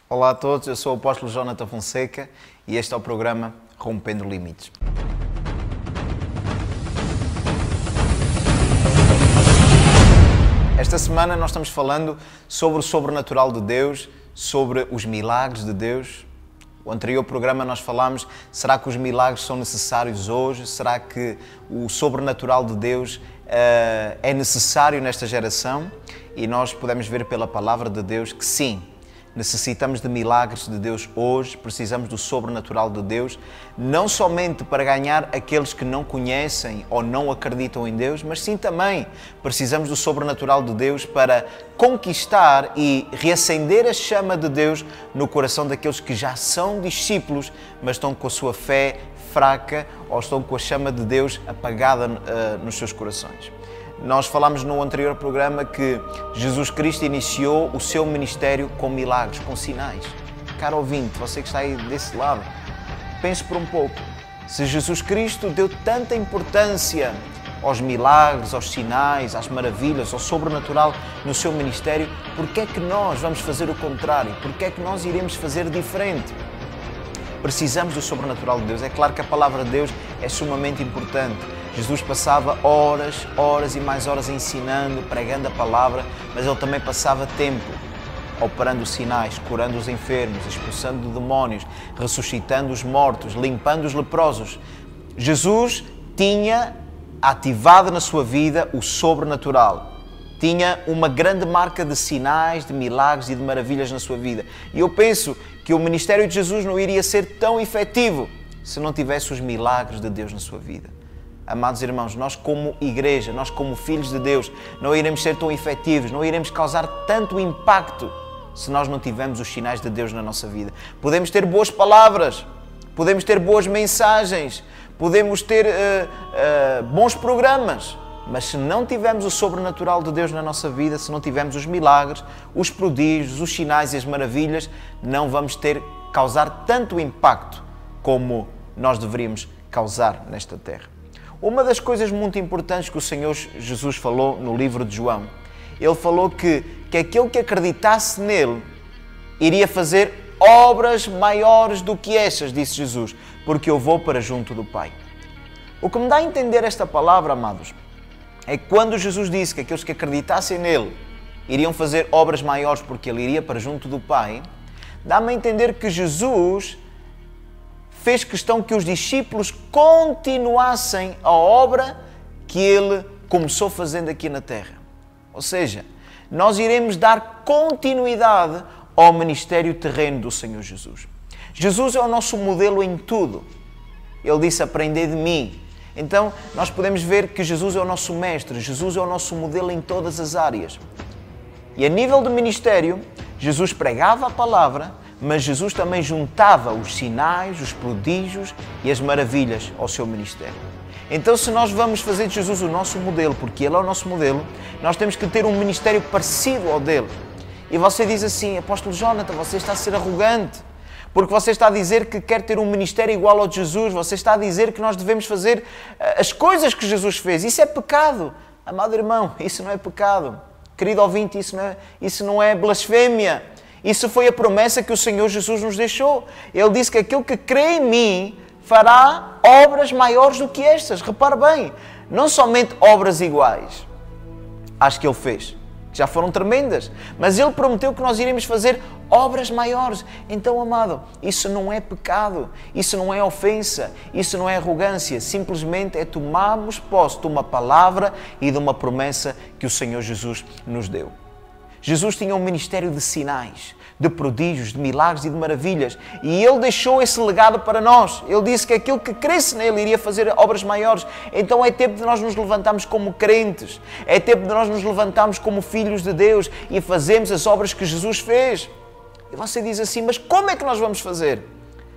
Olá a todos, eu sou o apóstolo Jonathan Fonseca e este é o programa Rompendo Limites. Esta semana nós estamos falando sobre o sobrenatural de Deus, sobre os milagres de Deus. O anterior programa nós falámos, será que os milagres são necessários hoje? Será que o sobrenatural de Deus é necessário nesta geração? E nós podemos ver pela palavra de Deus que sim, necessitamos de milagres de Deus hoje, precisamos do sobrenatural de Deus, não somente para ganhar aqueles que não conhecem ou não acreditam em Deus, mas sim também precisamos do sobrenatural de Deus para conquistar e reacender a chama de Deus no coração daqueles que já são discípulos, mas estão com a sua fé fraca ou estão com a chama de Deus apagada nos seus corações. Nós falámos no anterior programa que Jesus Cristo iniciou o seu ministério com milagres, com sinais. Caro ouvinte, você que está aí desse lado, pense por um pouco. Se Jesus Cristo deu tanta importância aos milagres, aos sinais, às maravilhas, ao sobrenatural no seu ministério, por que é que nós vamos fazer o contrário? Por que é que nós iremos fazer diferente? Precisamos do sobrenatural de Deus. É claro que a palavra de Deus é sumamente importante. Jesus passava horas e mais horas ensinando, pregando a palavra, mas Ele também passava tempo operando sinais, curando os enfermos, expulsando demónios, ressuscitando os mortos, limpando os leprosos. Jesus tinha ativado na sua vida o sobrenatural. Tinha uma grande marca de sinais, de milagres e de maravilhas na sua vida. E eu penso que o ministério de Jesus não iria ser tão efetivo se não tivesse os milagres de Deus na sua vida. Amados irmãos, nós como igreja, nós como filhos de Deus, não iremos ser tão efetivos, não iremos causar tanto impacto se nós não tivermos os sinais de Deus na nossa vida. Podemos ter boas palavras, podemos ter boas mensagens, podemos ter bons programas, mas se não tivermos o sobrenatural de Deus na nossa vida, se não tivermos os milagres, os prodígios, os sinais e as maravilhas, não vamos causar tanto impacto como nós deveríamos causar nesta terra. Uma das coisas muito importantes que o Senhor Jesus falou no livro de João, Ele falou que aquele que acreditasse nele iria fazer obras maiores do que estas, disse Jesus, porque eu vou para junto do Pai. O que me dá a entender esta palavra, amados, é que quando Jesus disse que aqueles que acreditassem nele iriam fazer obras maiores porque ele iria para junto do Pai, dá-me a entender que Jesus fez questão que os discípulos continuassem a obra que ele começou fazendo aqui na terra. Ou seja, nós iremos dar continuidade ao ministério terreno do Senhor Jesus. Jesus é o nosso modelo em tudo. Ele disse, aprendei de mim. Então, nós podemos ver que Jesus é o nosso mestre, Jesus é o nosso modelo em todas as áreas. E a nível de ministério, Jesus pregava a palavra, mas Jesus também juntava os sinais, os prodígios e as maravilhas ao seu ministério. Então, se nós vamos fazer de Jesus o nosso modelo, porque Ele é o nosso modelo, nós temos que ter um ministério parecido ao dele. E você diz assim, apóstolo Jonathan, você está a ser arrogante, porque você está a dizer que quer ter um ministério igual ao de Jesus, você está a dizer que nós devemos fazer as coisas que Jesus fez. Isso é pecado. Amado irmão, isso não é pecado. Querido ouvinte, isso não é blasfémia. Isso foi a promessa que o Senhor Jesus nos deixou. Ele disse que aquele que crê em mim fará obras maiores do que estas. Repare bem, não somente obras iguais às que Ele fez, que já foram tremendas, mas Ele prometeu que nós iremos fazer obras maiores. Então, amado, isso não é pecado, isso não é ofensa, isso não é arrogância, simplesmente é tomarmos posse de uma palavra e de uma promessa que o Senhor Jesus nos deu. Jesus tinha um ministério de sinais, de prodígios, de milagres e de maravilhas. E Ele deixou esse legado para nós. Ele disse que aquele que cresce nele iria fazer obras maiores. Então é tempo de nós nos levantarmos como crentes. É tempo de nós nos levantarmos como filhos de Deus e fazermos as obras que Jesus fez. E você diz assim, mas como é que nós vamos fazer?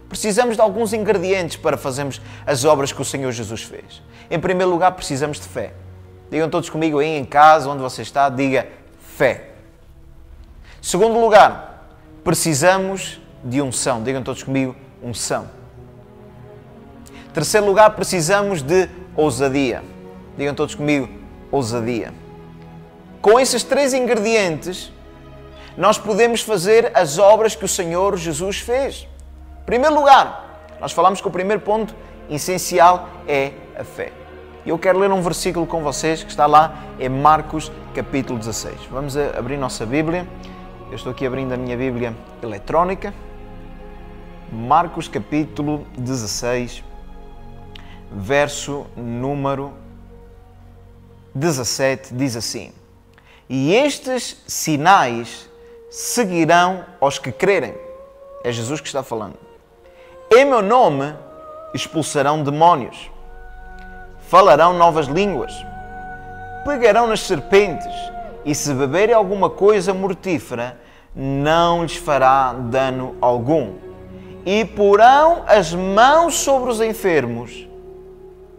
Precisamos de alguns ingredientes para fazermos as obras que o Senhor Jesus fez. Em primeiro lugar, precisamos de fé. Digam todos comigo aí em casa, onde você está, diga fé. Segundo lugar, precisamos de unção. Digam todos comigo, unção. Terceiro lugar, precisamos de ousadia. Digam todos comigo, ousadia. Com esses três ingredientes, nós podemos fazer as obras que o Senhor Jesus fez. Em primeiro lugar, nós falamos que o primeiro ponto essencial é a fé. E eu quero ler um versículo com vocês que está lá em Marcos capítulo 16. Vamos abrir nossa Bíblia. Eu estou aqui abrindo a minha Bíblia eletrónica. Marcos capítulo 16, verso número 17, diz assim: E estes sinais seguirão aos que crerem. É Jesus que está falando. Em meu nome expulsarão demónios, falarão novas línguas, pegarão nas serpentes, e se beberem alguma coisa mortífera, não lhes fará dano algum. E porão as mãos sobre os enfermos,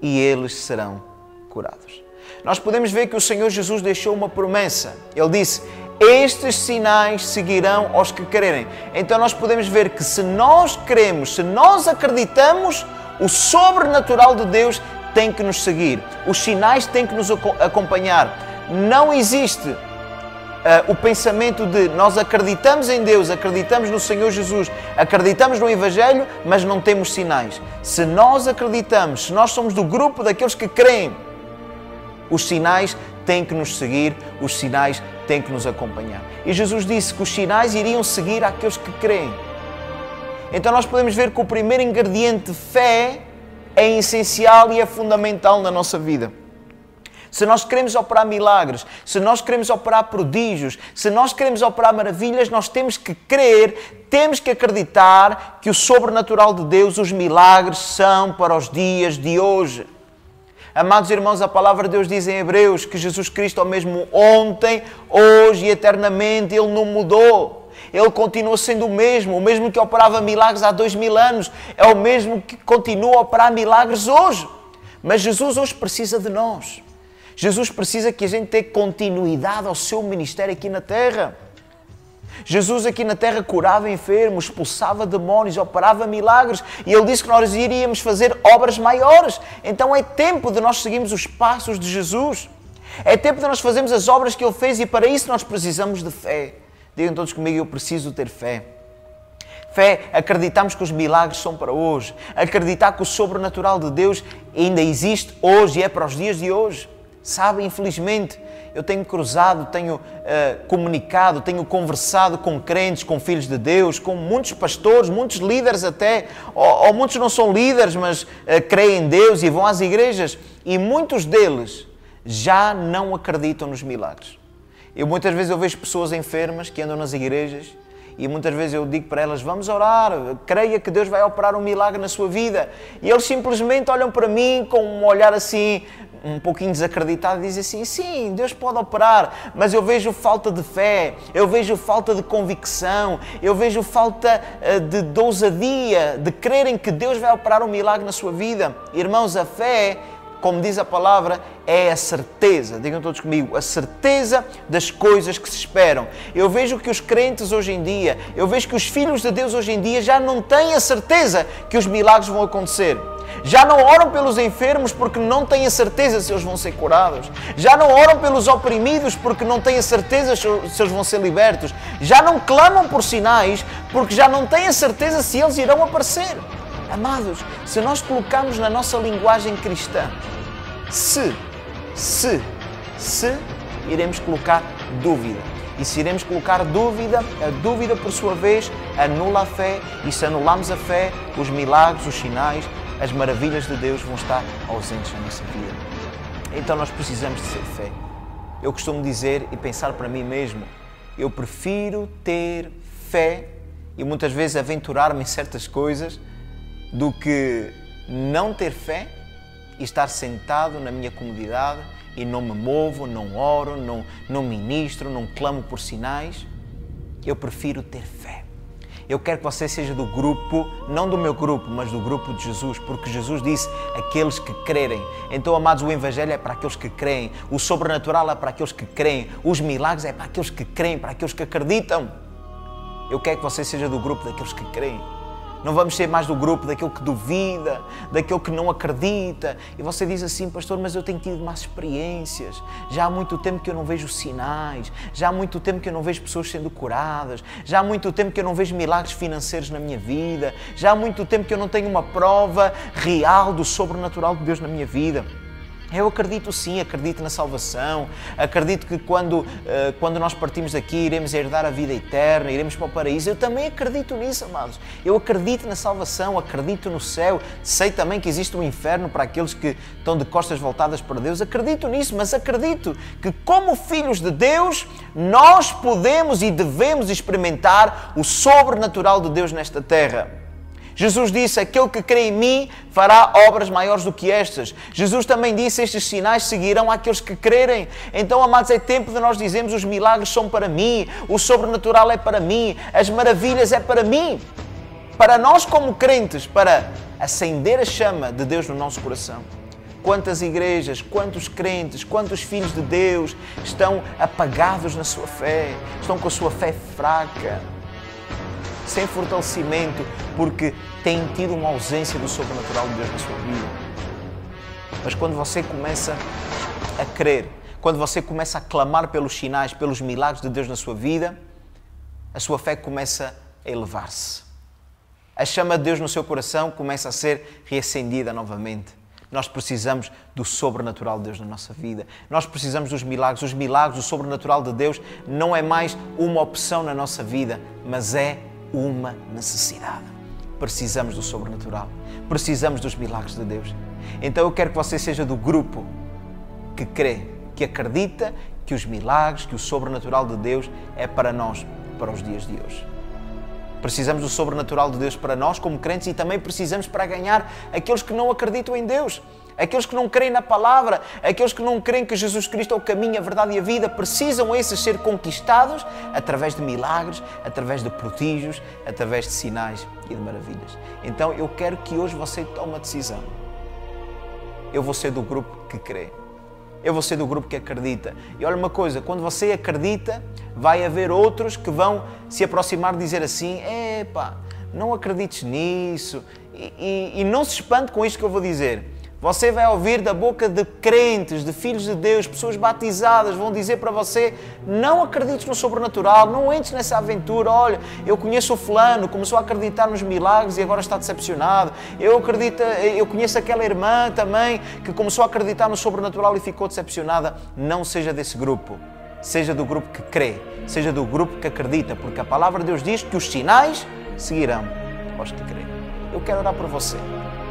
e eles serão curados. Nós podemos ver que o Senhor Jesus deixou uma promessa. Ele disse: estes sinais seguirão aos que crerem. Então nós podemos ver que se nós cremos, se nós acreditamos, o sobrenatural de Deus tem que nos seguir. Os sinais têm que nos acompanhar. Não existe o pensamento de nós acreditamos em Deus, acreditamos no Senhor Jesus, acreditamos no Evangelho, mas não temos sinais. Se nós acreditamos, se nós somos do grupo daqueles que creem, os sinais têm que nos seguir, os sinais têm que nos acompanhar. E Jesus disse que os sinais iriam seguir àqueles que creem. Então nós podemos ver que o primeiro ingrediente, fé, é essencial e é fundamental na nossa vida. Se nós queremos operar milagres, se nós queremos operar prodígios, se nós queremos operar maravilhas, nós temos que crer, temos que acreditar que o sobrenatural de Deus, os milagres, são para os dias de hoje. Amados irmãos, a palavra de Deus diz em Hebreus que Jesus Cristo é o mesmo ontem, hoje e eternamente. Ele não mudou. Ele continua sendo o mesmo que operava milagres há 2000 anos, é o mesmo que continua a operar milagres hoje. Mas Jesus hoje precisa de nós. Jesus precisa que a gente tenha continuidade ao seu ministério aqui na terra. Jesus aqui na terra curava enfermos, expulsava demónios, operava milagres, e Ele disse que nós iríamos fazer obras maiores. Então é tempo de nós seguirmos os passos de Jesus. É tempo de nós fazermos as obras que Ele fez, e para isso nós precisamos de fé. Digam todos comigo: eu preciso ter fé. Fé, acreditamos que os milagres são para hoje. Acreditar que o sobrenatural de Deus ainda existe hoje e é para os dias de hoje. Sabe, infelizmente, eu tenho cruzado, tenho comunicado, tenho conversado com crentes, com filhos de Deus, com muitos pastores, muitos líderes até, ou muitos não são líderes, mas creem em Deus e vão às igrejas, e muitos deles já não acreditam nos milagres. Muitas vezes eu vejo pessoas enfermas que andam nas igrejas, e muitas vezes eu digo para elas: vamos orar, creia que Deus vai operar um milagre na sua vida. E eles simplesmente olham para mim com um olhar assim, um pouquinho desacreditado, e dizem assim: sim, Deus pode operar, mas eu vejo falta de fé, eu vejo falta de convicção, eu vejo falta de ousadia, de crerem que Deus vai operar um milagre na sua vida. Irmãos, a fé, como diz a palavra, é a certeza, digam todos comigo, a certeza das coisas que se esperam. Eu vejo que os crentes hoje em dia, eu vejo que os filhos de Deus hoje em dia já não têm a certeza que os milagres vão acontecer. Já não oram pelos enfermos porque não têm a certeza se eles vão ser curados. Já não oram pelos oprimidos porque não têm a certeza se eles vão ser libertos. Já não clamam por sinais porque já não têm a certeza se eles irão aparecer. Amados, se nós colocarmos na nossa linguagem cristã, se, iremos colocar dúvida. E se iremos colocar dúvida, a dúvida por sua vez anula a fé, e se anulamos a fé, os milagres, os sinais, as maravilhas de Deus vão estar ausentes na nossa vida. Então nós precisamos de ter fé. Eu costumo dizer e pensar para mim mesmo: eu prefiro ter fé e muitas vezes aventurar-me em certas coisas do que não ter fé e estar sentado na minha comodidade e não me movo, não oro, não ministro, não clamo por sinais. Eu prefiro ter fé. Eu quero que você seja do grupo, não do meu grupo, mas do grupo de Jesus, porque Jesus disse: aqueles que crerem. Então, amados, o Evangelho é para aqueles que creem, o sobrenatural é para aqueles que creem, os milagres é para aqueles que creem, para aqueles que acreditam. Eu quero que você seja do grupo daqueles que creem. Não vamos ser mais do grupo daquele que duvida, daquele que não acredita. E você diz assim, pastor, mas eu tenho tido más experiências. Já há muito tempo que eu não vejo sinais. Já há muito tempo que eu não vejo pessoas sendo curadas. Já há muito tempo que eu não vejo milagres financeiros na minha vida. Já há muito tempo que eu não tenho uma prova real do sobrenatural de Deus na minha vida. Eu acredito sim, acredito na salvação, acredito que quando nós partimos daqui iremos herdar a vida eterna, iremos para o paraíso. Eu também acredito nisso, amados. Eu acredito na salvação, acredito no céu. Sei também que existe um inferno para aqueles que estão de costas voltadas para Deus. Acredito nisso, mas acredito que como filhos de Deus, nós podemos e devemos experimentar o sobrenatural de Deus nesta terra. Jesus disse, aquele que crê em mim fará obras maiores do que estas. Jesus também disse, estes sinais seguirão àqueles que crerem. Então, amados, é tempo de nós dizermos, os milagres são para mim, o sobrenatural é para mim, as maravilhas é para mim. Para nós como crentes, para acender a chama de Deus no nosso coração. Quantas igrejas, quantos crentes, quantos filhos de Deus estão apagados na sua fé, estão com a sua fé fraca, sem fortalecimento, porque têm tido uma ausência do sobrenatural de Deus na sua vida. Mas quando você começa a crer, quando você começa a clamar pelos sinais, pelos milagres de Deus na sua vida, a sua fé começa a elevar-se. A chama de Deus no seu coração começa a ser reacendida novamente. Nós precisamos do sobrenatural de Deus na nossa vida. Nós precisamos dos milagres. Os milagres, o sobrenatural de Deus não é mais uma opção na nossa vida, mas é uma necessidade. Precisamos do sobrenatural. Precisamos dos milagres de Deus. Então eu quero que você seja do grupo que crê, que acredita que os milagres, que o sobrenatural de Deus é para nós, para os dias de hoje. Precisamos do sobrenatural de Deus para nós como crentes e também precisamos para ganhar aqueles que não acreditam em Deus. Aqueles que não creem na palavra, aqueles que não creem que Jesus Cristo é o caminho, a verdade e a vida, precisam esses ser conquistados através de milagres, através de prodígios, através de sinais e de maravilhas. Então eu quero que hoje você tome uma decisão. Eu vou ser do grupo que crê. Eu vou ser do grupo que acredita. E olha uma coisa, quando você acredita, vai haver outros que vão se aproximar e dizer assim, epá, não acredites nisso. E não se espante com isto que eu vou dizer. Você vai ouvir da boca de crentes, de filhos de Deus, pessoas batizadas, vão dizer para você, não acredites no sobrenatural, não entres nessa aventura. Olha, eu conheço o fulano, começou a acreditar nos milagres e agora está decepcionado. Eu conheço aquela irmã também que começou a acreditar no sobrenatural e ficou decepcionada. Não seja desse grupo. Seja do grupo que crê, seja do grupo que acredita, porque a palavra de Deus diz que os sinais seguirão aos que creem. Eu quero orar por você.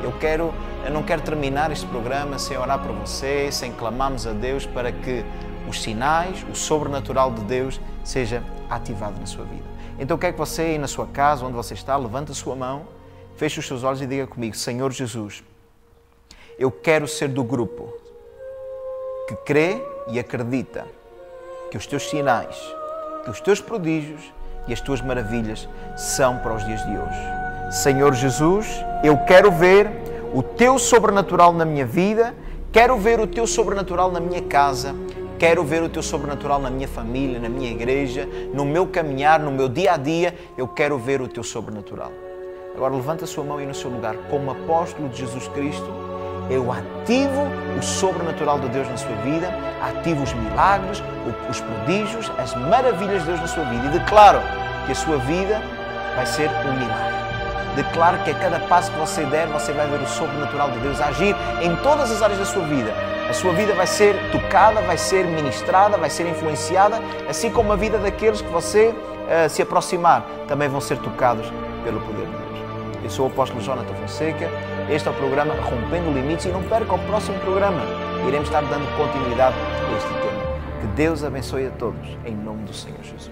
Eu não quero terminar este programa sem orar por você, sem clamarmos a Deus para que os sinais, o sobrenatural de Deus seja ativado na sua vida. Então eu quero que você aí na sua casa, onde você está, levante a sua mão, feche os seus olhos e diga comigo, Senhor Jesus, eu quero ser do grupo que crê e acredita que os teus sinais, que os teus prodígios e as tuas maravilhas são para os dias de hoje. Senhor Jesus, eu quero ver o teu sobrenatural na minha vida, quero ver o teu sobrenatural na minha casa, quero ver o teu sobrenatural na minha família, na minha igreja, no meu caminhar, no meu dia a dia, eu quero ver o teu sobrenatural. Agora levanta a sua mão aí no seu lugar, como apóstolo de Jesus Cristo, eu ativo o sobrenatural de Deus na sua vida, ativo os milagres, os prodígios, as maravilhas de Deus na sua vida e declaro que a sua vida vai ser um milagre. Declaro que a cada passo que você der, você vai ver o sobrenatural de Deus agir em todas as áreas da sua vida. A sua vida vai ser tocada, vai ser ministrada, vai ser influenciada, assim como a vida daqueles que você se aproximar também vão ser tocados pelo poder de Deus. Eu sou o apóstolo Jonathan Fonseca, este é o programa Rompendo Limites e não perca o próximo programa. Iremos estar dando continuidade a este tema. Que Deus abençoe a todos, em nome do Senhor Jesus.